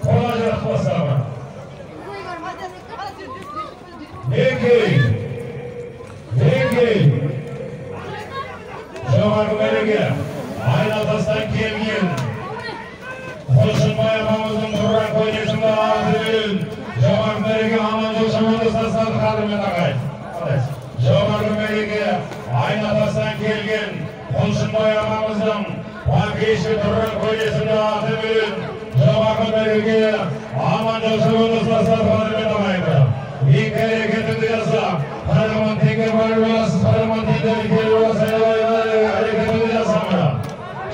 Speaker 1: қола жарық бастағы. Еңгей, жоғарғы бәреге, Айналтастан келген, Қошынбай ағамыздың тұрған көйнесінде аты берін, жоғарғы мәреге Аманжол Шамандыз тастады қадырмен ағай. Жоғарғы мәреге Айналтастан келген, Қошынбай ағамыздың Пакеші тұрған көйнесінде аты берін, жоғарғы мәреге Аманжол Шамандыз тастады қадырмен ағайды. Ең әрекетіңді жаса, қараман теңге бар боласыз, қараман теңгені келіп оласы, әрекетіңді жасамыра.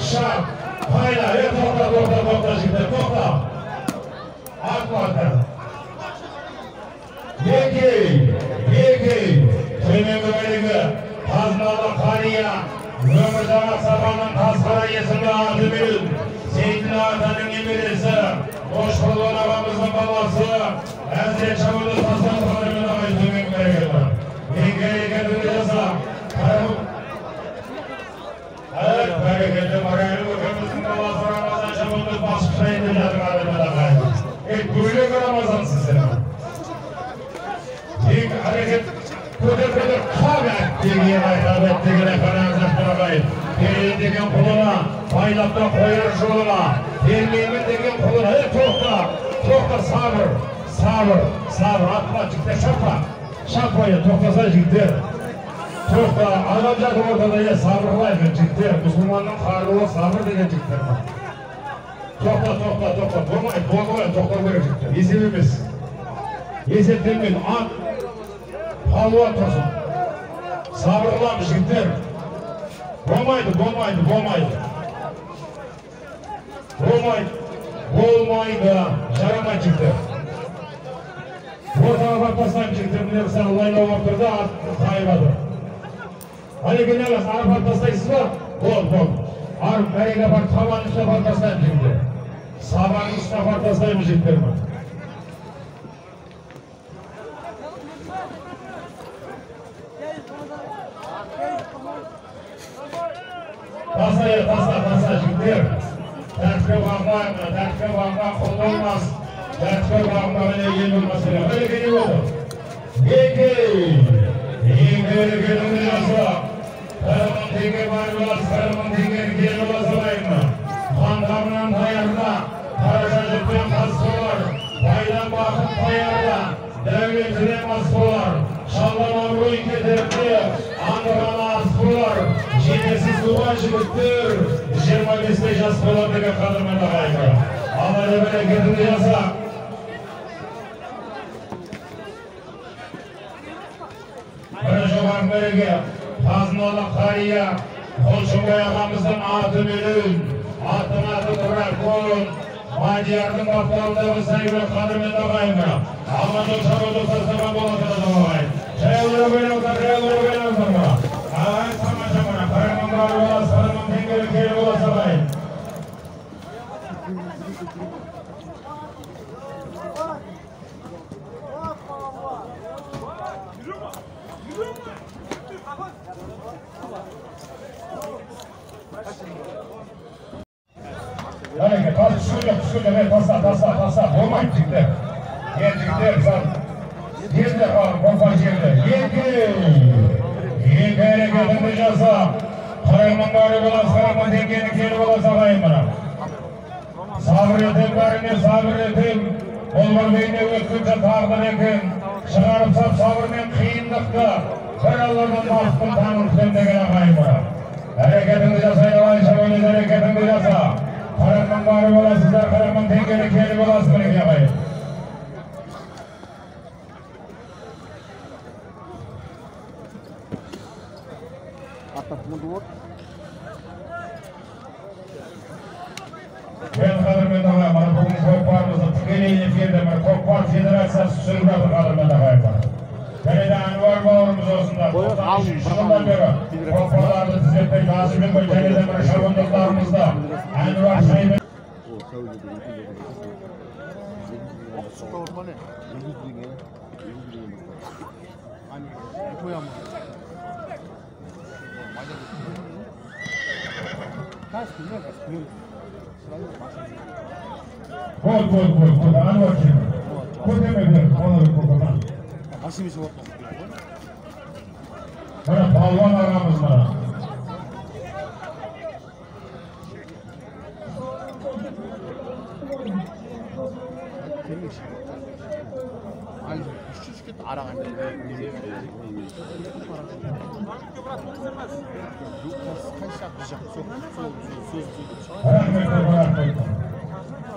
Speaker 1: Шап, қайда, тоқта жігіттер, тоқта. Атмады. Екей, төменгі бөлігі, қазыналы қария, өмірзақ Ақсақалдың Қасқара есімді аты берін, Сейділі атаның немересі, Қошқолы ағамыздың баласы, әзірет шабындыз бастады қарымын ағай төменгі бөлігі бар. Ең әрекетіңді жаса, бәрекетті Марайлы көкеміздің баласы Рамазан Шабындыз басып шайынды жатыр қарымын ағай. Бөлек Рамазан сіздер. Ең әрекет көтер қап әттеген айтап әттеген қараңыз әттір ағай. Келейін деген құлына, байлаптан қойыр жолына, келмеймін деген құлына. Тоқта, сабыр, атма, жігіттер, шаппайы, тоқтаса жігіттер. Тоқта, адам жатып ортада, сабыр қылайын жігіттер. Мұсылманның қарғылы сабыр деген жігіттер бар. Тоқта, болмайды, тоқтау керек жігіттер. Есеп емес. Есептелмен, ат, қалуа тұрсын. Сабыр қылам жігіттер. Болмайды. Жарамай жігіттер. Ортаға бақ бастайым жігіттер. Міне мысалы лайлау болып тұрды, ат қайбады. Әлекен әліз, арып ат бастайсыз ба? Бол. Арып бәреге бар, табанын ұстап ат бастайым жігіттер. Сабанын ұстап ат бастайым жігіттер ма? Таса жігіттер. Тәртіпке бағма құлды олмас. Тәртіпке бағма міне ел болмасы. Әлекен не болды? Ең әрекетіңді жаса. Қарымын теңге бар боласыз, қарымын теңгені келіп оласы байымы. Қанғамынан таярда, қараша жүкпен қас болар. Байдан бақыт таярда, дәулетінен ас болар. Шалдан абырой кетерді, аңыран ас болар. Жетесіз туған жігіттер, 25 жас болар деген қадырмен ағайындар. Алайда бәрекетіңді жаса. Бір жоғарғы мәреге, қазыналы қария, Қошқолы ағамыздың аты менің, атын тұрар қолын, Мадиярдың бапталындағы сәйбі қадырмен ағайындар. Аманжол Шабындыз тастаған болатын ағайын. Жайлы ойнаудар ма? Ағайын тамаша мұна, қарамын бары боласы, қарамын теңгері келі боласы ағайын. Hareket, püskürle, tasa, olmayın jigitler. Jigitler, sal. Yerде kalın, kopar yerде. Yenge hareketini jasa. Qarayman bari bolası, qarayman dengeni keli bolası ağayın bana. Sabır etim barine, sabır etim. Olmar beyine ötkünce tağdır ekin. Çıkarıp sap sabırmen kıyınlıkta. Bir Allah'dan baktım tanrım sendegen ağayın bana. Hareketini jasayın ağayın şaboniz hareketini jasa. Qarayman bari bolasızlar, qarayman dengeni keli bolası bana ağayın. Ben kadırmenda ağayım, bana bugün Kokpar'ımızda tükeleyin efirde, bana Kokpar Federasyası sürübratı kadırmenda ağayım bana. Beni de Anvar bağırımız olsun da, 93 yılından beri Kokpar'larda tüzetmek lazım bir koy, beni de bana şabunduklarımızda Anvar Şaybet. Gol, Anvar kim? Gol demek, onları korkutan. Bana palvan ağamız bana.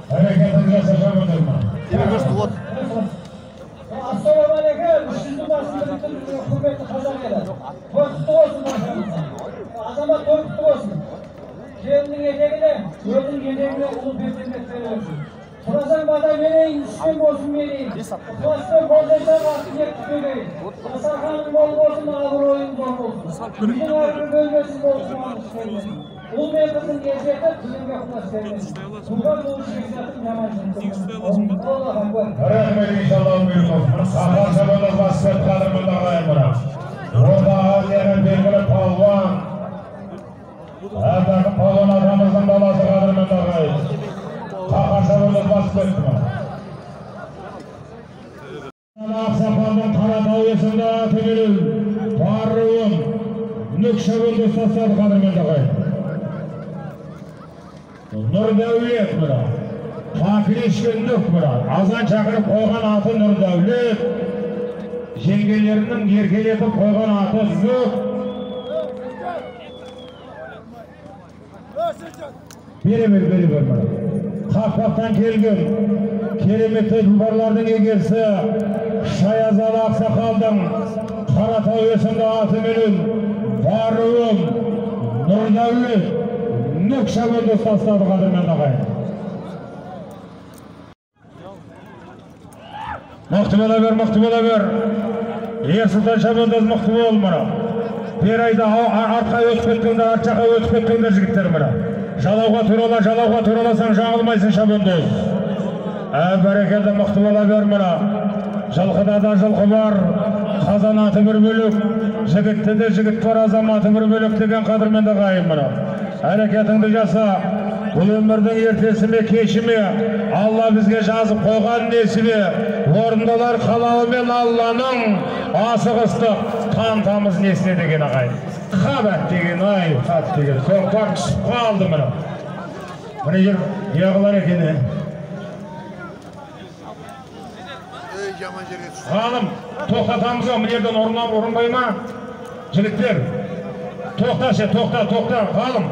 Speaker 1: Hareketini yaşaşamadım ben.
Speaker 2: Assalomu alaykum. Shunday basında bütün hurmatli qazoqlar. Qo'rqitib olsun başımızdan. Azamat qo'rqitib olsun. Kelinin etegine, o'zing etegine ulu berdirmek veriyorsun. Turasan bana vereyim, işim olsun vereyim. Ulaştım bozdaysan vakti yetip vereyim. Asarkanın bol olsun, ağır oyun zor olsun. Bizim ağır bölmesin olsun, almış vermesin. Ul mevkısın geçerken kılın yapmaz vermesin. Bundan bu işi geçerken yamancılık. Allah'a akbar.
Speaker 1: Rahmet inşallah büyük olsun. Sahar sabahda vasfet kadımında ağayım bana. Orada ağır yere belgili palvan. Erdaki palvan adamızın babası kadımında ağayım. Sahar sabahda vasfet bana. Aksapal'ın Karatau yesinde atımının Barruğun Nükşevildi sasad kadımında ağayım. Nur Devlet bana. Fakirleşkinlik bırak. Azan çakırıp koygan atı Nur Devlet. Jengelerinin yerkeletip koygan atı Zük. Beri bana. Kalkmaktan kelgin. Kerimette duvarlardan egersi. Şayazalı Aksakal'dan Karatau yesinde atımının Barruğun Nur Devlet. Nükşevildi sasad kadımında ağayım. Mıhtı bola ver. Sultan Şabandaz mıhtı olmana. Bir ayda arka ötüp etkenler, arçaqa ötüp etkenler jigitler bana. Jalauga turalasan жаңылмайсың Şabandaz. Berekelde mıhtı bola ver bana. Жылқыда да жылқы бар, қазанаты бір бөлек, жігітте де жігіт бар, азаматы бір бөлек деген қадірменді ғайым бана. Әрекетіңді жаса. Бұл өмірдің ертесі ме, кеші ме, Алла бізге жазып қойған несі ме, орындалар қалауымен Алланың асығыстық тамыз несіне деген ағайын. Қабат деген ай, қат деген, көкпар түсіп қалды мұны. Мұны жер еғылар екені. Ғалым, тоқтатамыз ба, мұны жерден орынбай ма? Жігіттер, тоқта, ғалым,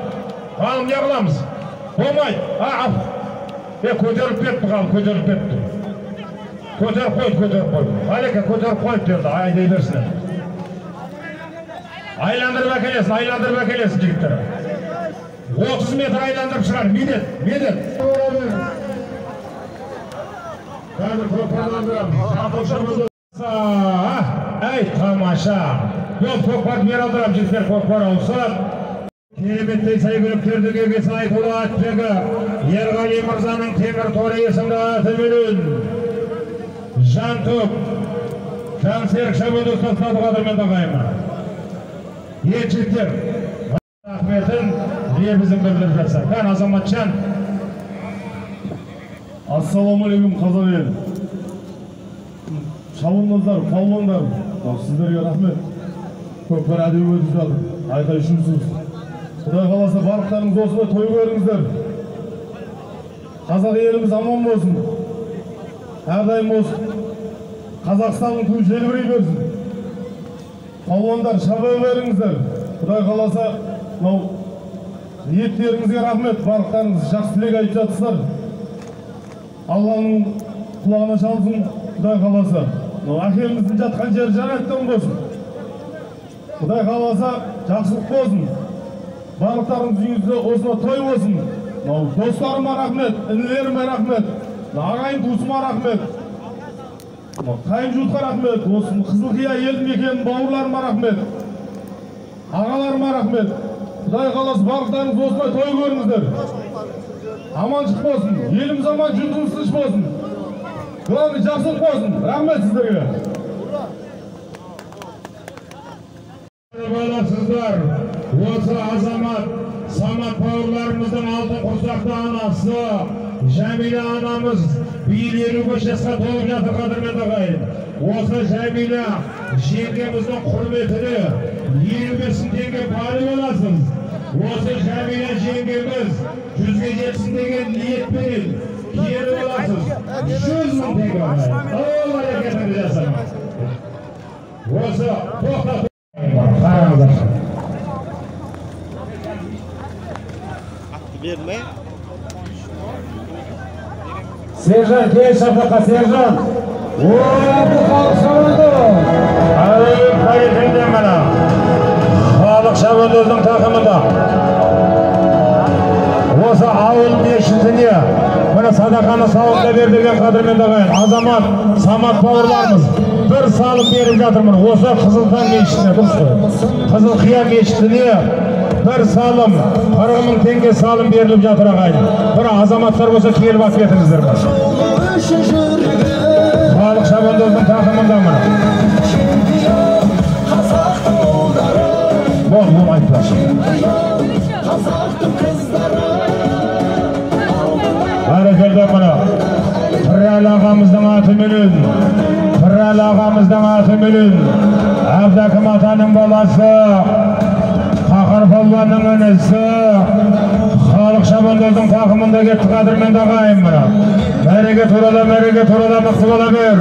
Speaker 1: не қыламыз? Olmay, көтеріп кетті ғалым, көтеріп кетті. Көтеріп қойды. Алека көтеріп қойды деді, айдай берсін. Айландырып әкелесін жігіттер. 30 метр айландырып шығар, медет. Қазір көкпарландырам. Әй, тамаша. Көкпарды бер алдырам, жігіттер көкпар ауысат. Кереметтей сайгүліктерді кегесі айтылы аттегі Ерғали Мырзаның темір торы есімді атыменен Жантөк Жансерік Шабандоз тастады қадырмен дағайма. Етшіктер Ахметін лебізін білдіріп жатса. Қан Азаматжан Ассалаумағалейкум қазақ ел. Шабандоздар, палуандар, сіздерге рахмет. Көкпар әдеу өтіп жатыр. Айқай үшінсіз. Құдай қаласа барлықтарыңыз осылай той көріңіздер. Қазақ еліміз аман болсын. Әрдайым болсын. Қазақстанның туы желбірей берсін. Палуандар, шаба беріңіздер. Құдай қаласа, ниеттеріңізге рахмет. Барлықтарыңыз жақсы тілек айтып жатсыздар. Алланың құлағына шалсын, Құдай қаласа. Әкеміздің жатқан жері жәннаттан болсын. Құдай қаласа, жақсылық болсын. Барлықтарыңыз үйіңізде осылай той болсын. Достарыма рахмет, інілеріме рахмет, ағайын туысыма рахмет. Қайын жұртқа рахмет, осы Қызылқия елді мекенінің бауырларыма рахмет. Ағаларыма рахмет. Құдай қаласа, барлықтарыңыз осылай той көріңіздер. Аманшылық болсын, еліміз аман, жұртымыз тыныш болсын. Главный жақсылық болсын. Рахмет сіздерге. Баласыздар, осы азамат, Самат бауырларымыздың алтын құрсақты анасы, Жәмилә анамыз биыл 53 жасқа толып жатыр қадірменді ағайын. Осы Жәмилә жеңгеміздің құрметіне 55 теңге пары боласыз. Осы Жәмилә жеңгеміз 100-ге жетсін деген ниетпен кері боласыз. 100 мың теңге ағайын. Ол әрекетіңді жасаңыз. Осы тоқтату. Қараңыздар. Сержан, кел шапаққа, Сержан. Ойды халық шабандоз. Қайықында мына. Халық шабандоздың тақымында. Осы ауыл мешітіне мына садақаны сауында бер деген қадірменді ағайын. Азамат, Самат бауырларымыз бір салым беріп жатырмын. Осы Қызылқан мешітіне, дұрыс қой. Қызылқия мешітіне бір салым, 40 мың теңге салым беріліп жатыр ағайын. Бір азаматтар болса келіп ақ кетіңіздер. Халық шабандоздың тақымында мына. Бол айтпа. Бәрекелді мына. Пірәл ағамыздың атыменен, Пірәл ағамыздың атыменен, Әбдәкім атаның баласы, Қақар палуанның інісі, халық шабандоздың тақымында кетті қадірменді ағайын мына. Мәреге турада мықты бола бер.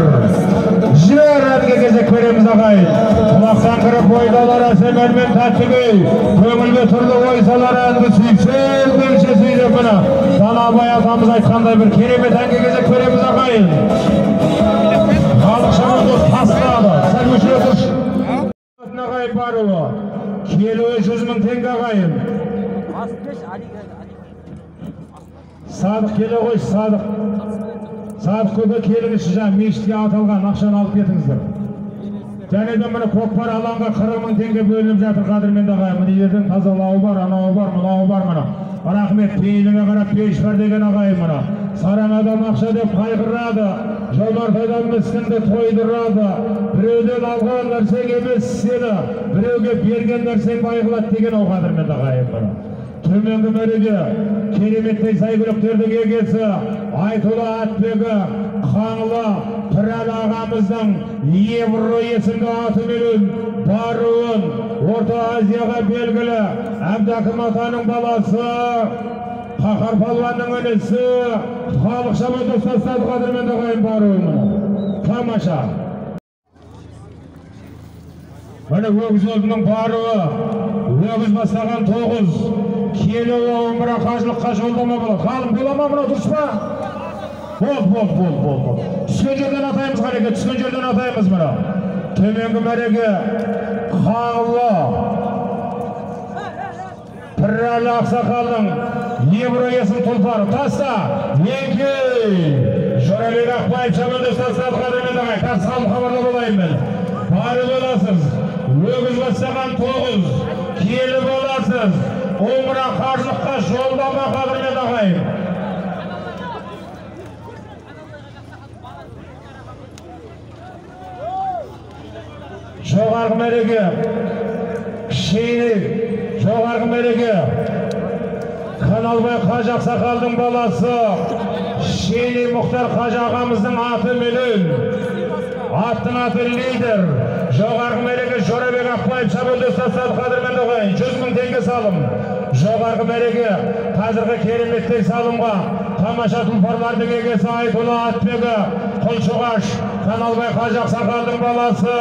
Speaker 1: Жер әдге кезек береміз ағайын. Құлақтан кіріп ойдалар әсемелмен тәттігей, көңілге түрлі ойсалар әнді сүйсел бөлше сүйдеп мына. Данабай атамыз айтқандай бір керемет әнге кезек береміз ағайын. Халық шабандоз тастады. Сәл өшіре тұрш. Ағайын баруы. Келуі 100 мың теңге ағайын. Садық келе қойш, Садық. Садық көбе келіңізші жан, мешітке аталған ақшаны алып кетіңіздер. Және де мұны көкпар алаңға 40 мың теңге бөлініп жатыр қадірменді ағайын. Мұны жерден тазалауы бар, анауы бар, мынауы бар мұны. Рахмет, пейіліңе қарап пейіш бар деген ағайын мұны. Саран адам ақша деп қайғырады, жолмартайдан міскінді тойдырады. Біреуден алған нәрсең емес сені, біреуге берген нәрсең байғылады деген ол қадірменді ағайын мұны. Төменгі мәреге, кереметтей сайгүліктердің егесі, Айтулы Атбегі, Қаңлы, Пірәл ағамыздың Евро есімді атыменен баруын Орта Азияға белгілі Әбдәкім атаның баласы, Қақар палуанның інісі, халық шабандоз тастады қадірменді ағайын баруын. Тамаша. Міне өгіз өзінің баруы, өгіз бастаған 9, келуі 11 қажылыққа жолдама болады. Қалым бола ма мұна, дұрыс па? Бол. Түскен жерден атаймыз қареке, түскен жерден атаймыз мұна. Төменгі мәреге Қаңлы, Пірәл ақсақалың Евро есім тұлпары. Таста, еңкей! Жорабек Ақбаев шабандоз тастады қадірменді ағайын. Тастығалым хабарда болайын мен. Бары боласыз, өгіз бастаған 9, келі боласыз, 11 қажылыққа жолдама қадірменді ағайын. Жоғарғы мәреге, кішейіне, жоғарғы мәреге, Каналбай Қажы Ақсақалдың баласы Шени Мұхтар Қажы ағамыздың аты менен аттың аты лидер жоғарғы мәреге Жорабек Ақбаев шабуылды ұстасады. Қадірменді ағайын 100 000 теңге салым. Жоғарғы мәреге қазіргі кереметтей салымға тамаша тұлпарлардың егесі Айтулы Атбегі Құлшығаш Каналбай Қажы Ақсақалдың баласы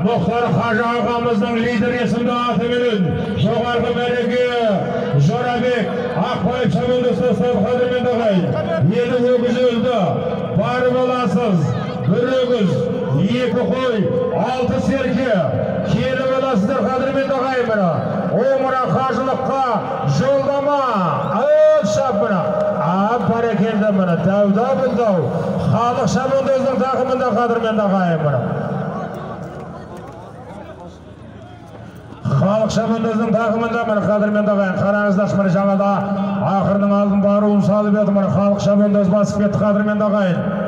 Speaker 1: Мұхтар Қажы ағамыздың лидер есімді атыменен жоғарғы мәреге Жорабек Ақбаев шабуылды ұстасады. Қадірменді ағайын елі өгіз өлді, бары боласыз, бір өгіз, 2 қой, 6 серке, келі боласыздар. Қадірменді ағайын мына омыра қажылыққа жолдама шап мына бәрекелді мына дәуда бұлдау халық шабандоздың тақымында. Қадірменді ағайын мына халық шабандоздың тақымында мына. Қадірменді ағайын қараңыздаршы мына жаңада ақырының алдын баруын салып еді мына халық шабандоз басып кетті. Қадірменді ағайын